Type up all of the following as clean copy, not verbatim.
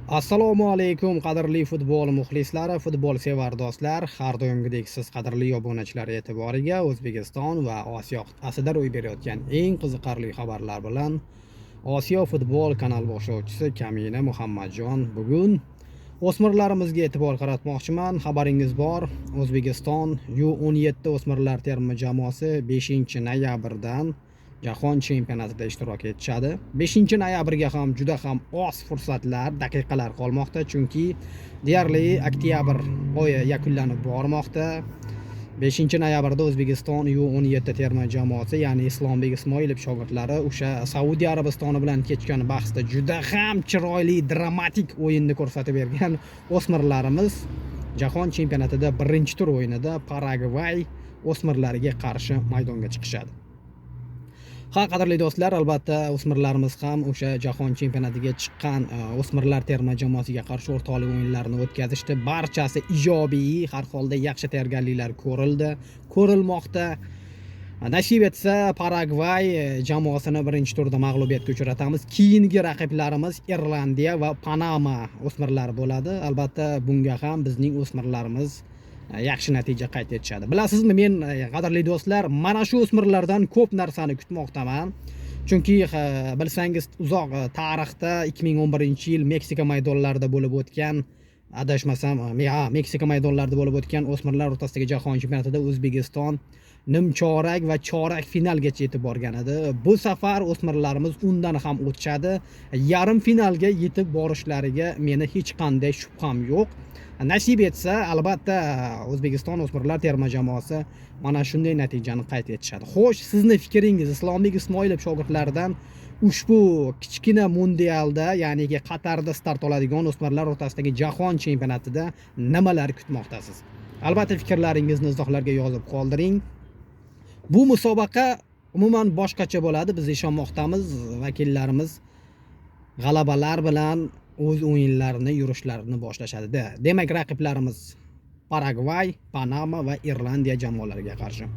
Assalomu alaykum qadrli futbol muxlislari, futbol sevar do'stlar. Har doimgidek siz qadrli obunachilar e'tiboriga O'zbekiston va Osiyo qit'asida ro'y berayotgan eng qiziqarli xabarlar bilan Osiyo futbol kanal boshlovchisi Kamina Muhammadjon bugun o'smirlarimizga e'tibor qaratmoqchiman. Xabaringiz bor, O'zbekiston U17 o'smirlar terma jamoasi 5-noyabrdan Jahon chempionatida ishtirok etishadi. 5-noyabrga ham juda ham oz fursatlar, daqiqalar qolmoqda, chunki deyarli oktyabr oyi yakunlanib bormoqda. 5-noyabrda O'zbekiston U17 terma jamoasi, ya'ni Islombek Ismoilov shogirdlari o'sha Saudiya Arabistoni bilan kechgan bahsda juda ham chiroyli, dramatik o'yinni ko'rsatib bergan o'smirlarimiz Jahon chempionatida birinchi tur o'yinida Paragvay o'smirlariga qarshi maydonga chiqishadi. Ha, qadrli do'stlar, albatta o'smirlarimiz ham o'sha jahon chempionatiga chiqqan o'smirlar terma jamoasiga qarshi o'rtoqlik o'yinlarini o'tkazishdi. Barchasi ijobiy, har holda yaxshi tayyorgarliklar ko'rilmoqda. Nasib etsa, Paragvay jamoasini birinchi turda mag'lubiyatga uchratamiz. Keyingi raqiblarimiz Irlandiya va Panama o'smirlari bo'ladi. Albatta, bunga ham bizning o'smirlarimiz yaxshi natija qayd etishadi. Bilasizmi, men qadrli do'stlar, mana shu o'smirlardan ko'p narsani kutmoqdaman. Chunki bilsangiz, uzoq tarixda 2011-yil Meksika maydonlarida bo'lib o'tgan, adashmasam, Meksika maydonlarida bo'lib o'tgan o'smirlar o'rtasidagi jahon chempionatida O'zbekiston nimchorak va chorak finalgacha yetib borgan edi. Bu safar o'smirlarimiz undan ham o'tishadi. Yarim finalga yetib borishlariga meni hech qanday shubham yo'q. Nasib etsa, albatta O'zbekiston o'smirlar terma jamoasi mana shunday natijani qayd etishadi. Xo'sh, sizni fikringiz Islombek Ismoilov shogirdlaridan ushbu kichkina mundialda, ya'ni Qatarda start oladigan o'smirlar o'rtasidagi jahon chempionatida nimalar kutmoqdasiz? Albatta fikrlaringizni izohlarga yozib qoldiring. Bu musobaqa umuman boshqacha bo'ladi. Biz ishonmoqdamiz, vakillarimiz g'alabalar bilan o'z o'yinlarini, yurishlarini boshlashadi. Demak, raqiblarimiz Paragvay, Panama va Irlandiya jamoalariga qarshi.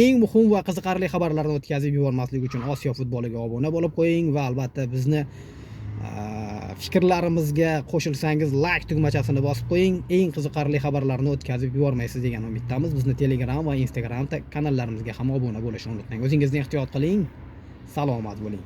Eng muhim va qiziqarli xabarlarni o'tkazib yubormaslik uchun Osiyo futboliga obuna bo'lib qo'ying va albatta bizni fikrlarimizga qo'shilsangiz like tugmachasini bosib qo'ying. Eng qiziqarli xabarlarni o'tkazib yubormaysiz degan umiddamiz. Bizni Telegram va Instagram kanallarimizga ham obuna bo'lishni unutmang. O'zingizni ehtiyot qiling. Salomat bo'ling.